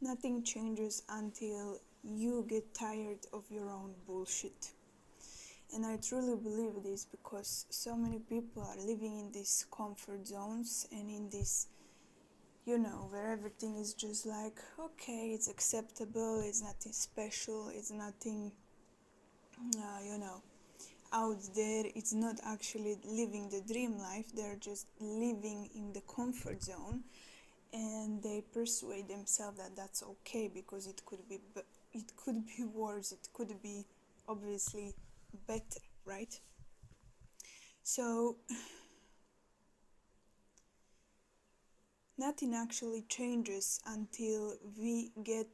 Nothing changes until you get tired of your own bullshit. And I truly believe this because so many people are living in these comfort zones and in this, where everything is just like, okay, it's acceptable, it's nothing special, it's nothing, out there. It's not actually living the dream life, they're just living in the comfort zone, and they persuade themselves that that's okay because it could be worse, it could be obviously better, right? So nothing actually changes until we get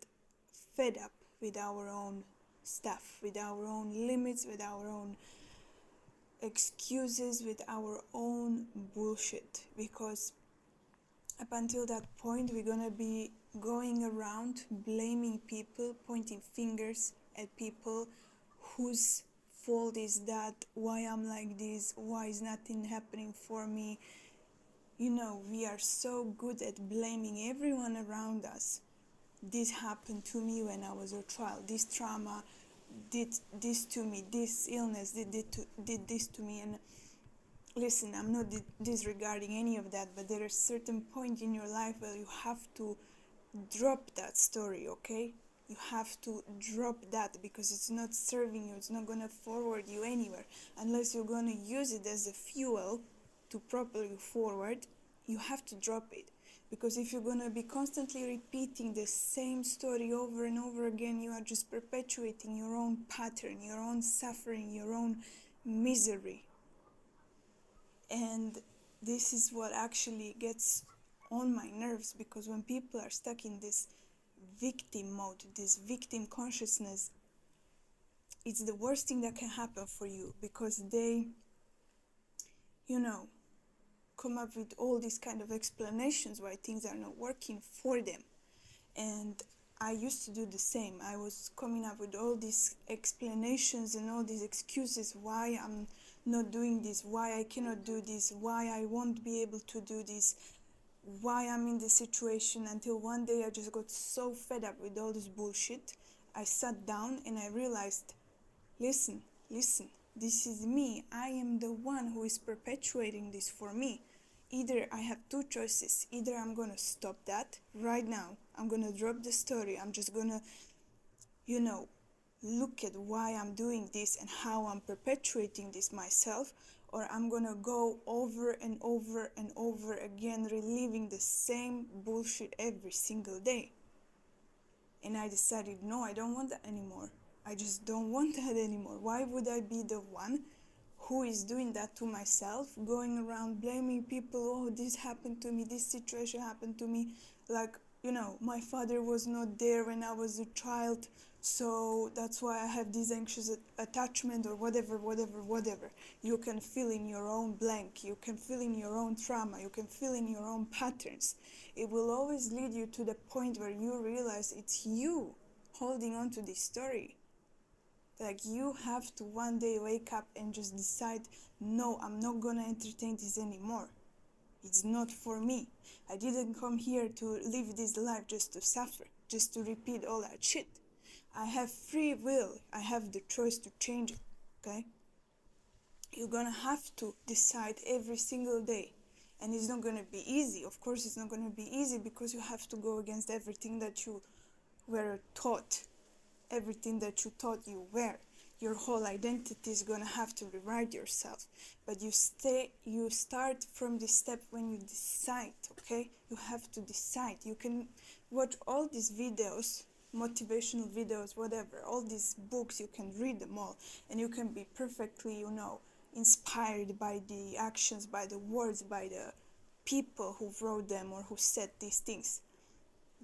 fed up with our own stuff, with our own limits, with our own excuses, with our own bullshit. Because up until that point, we're gonna be going around blaming people, pointing fingers at people whose fault is that, why I'm like this, why is nothing happening for me. We are so good at blaming everyone around us. This happened to me when I was a child, this trauma did this to me, this illness did this to me. And listen, I'm not disregarding any of that, but there is a certain point in your life where you have to drop that story, okay? You have to drop that because it's not serving you, it's not going to forward you anywhere. Unless you're going to use it as a fuel to propel you forward, you have to drop it. Because if you're going to be constantly repeating the same story over and over again, you are just perpetuating your own pattern, your own suffering, your own misery. And this is what actually gets on my nerves, because when people are stuck in this victim mode, this victim consciousness, it's the worst thing that can happen for you, because they, come up with all these kind of explanations why things are not working for them. And I used to do the same. I was coming up with all these explanations and all these excuses why I'm not doing this, why I cannot do this, why I won't be able to do this, why I'm in this situation, until one day I just got so fed up with all this bullshit. I sat down and I realized, listen, this is me. I am the one who is perpetuating this for me. Either I have two choices. Either I'm going to stop that right now. I'm going to drop the story. I'm just going to, look at why I'm doing this and how I'm perpetuating this myself. Or I'm going to go over and over and over again, reliving the same bullshit every single day. And I decided, no, I don't want that anymore. I just don't want that anymore. Why would I be the one who is doing that to myself, going around blaming people, oh, this happened to me, this situation happened to me, like, my father was not there when I was a child, so that's why I have this anxious attachment, or whatever. You can fill in your own blank, you can fill in your own trauma, you can fill in your own patterns. It will always lead you to the point where you realize it's you holding on to this story. Like, you have to one day wake up and just decide, no, I'm not gonna entertain this anymore. It's not for me. I didn't come here to live this life just to suffer, just to repeat all that shit. I have free will. I have the choice to change it, okay? You're gonna have to decide every single day. And it's not gonna be easy. Of course, it's not gonna be easy, because you have to go against everything that you were taught. Everything that you thought you were. Your whole identity is gonna have to rewrite yourself. But you start from this step when you decide, okay? You have to decide. You can watch all these videos, motivational videos, whatever, all these books, you can read them all, and you can be perfectly, inspired by the actions, by the words, by the people who wrote them or who said these things.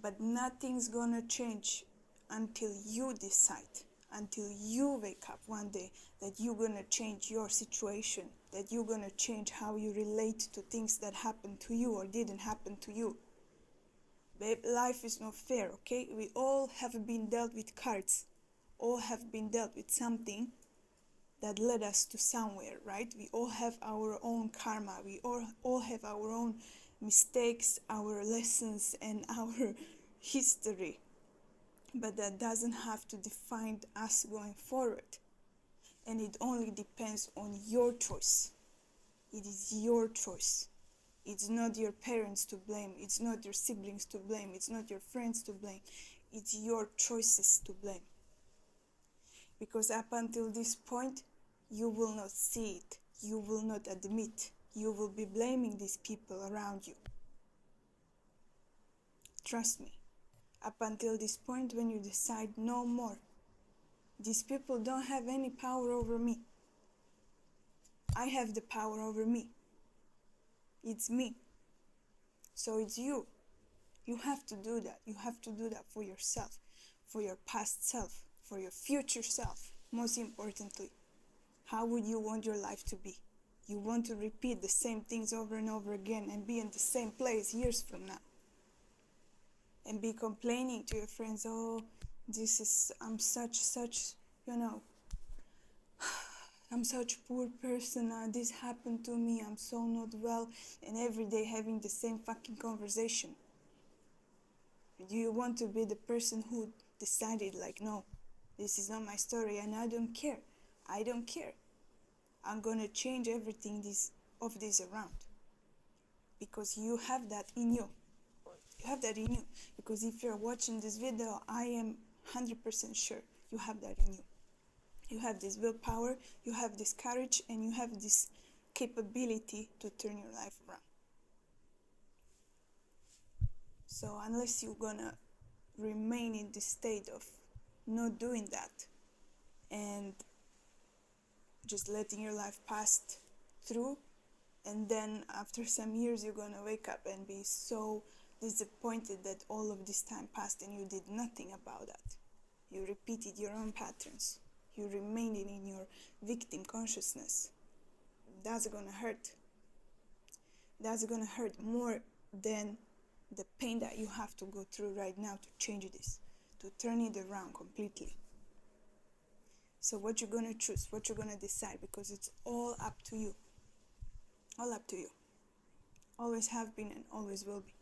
But nothing's gonna change until you decide, until you wake up one day that you're gonna change your situation, that you're gonna change how you relate to things that happened to you or didn't happen to you. Babe, life is not fair, okay? We all have been dealt with cards, all have been dealt with something that led us to somewhere, right? We all have our own karma, we all have our own mistakes, our lessons, and our history. but that doesn't have to define us going forward. And it only depends on your choice. It is your choice. It's not your parents to blame. It's not your siblings to blame. It's not your friends to blame. It's your choices to blame. Because up until this point, you will not see it. You will not admit. You will be blaming these people around you. Trust me. Up until this point, when you decide no more, these people don't have any power over me. I have the power over me. It's me. So it's you. You have to do that. You have to do that for yourself, for your past self, for your future self. Most importantly, how would you want your life to be? You want to repeat the same things over and over again and be in the same place years from now? And be complaining to your friends, oh, I'm such, I'm such a poor person, this happened to me, I'm so not well, and every day having the same fucking conversation. Do you want to be the person who decided, like, no, this is not my story and I don't care. I'm gonna change everything of this around. Because you have that in you. You have that in you. Because if you're watching this video, I am 100% sure you have that in you. You have this willpower, you have this courage, and you have this capability to turn your life around. So unless you're gonna remain in this state of not doing that and just letting your life pass through, and then after some years you're gonna wake up and be so disappointed that all of this time passed and you did nothing about that. You repeated your own patterns. You remained in your victim consciousness. That's gonna hurt. That's gonna hurt more than the pain that you have to go through right now to change this, to turn it around completely. So what you're gonna choose, what you're gonna decide, because it's all up to you. All up to you. Always have been and always will be.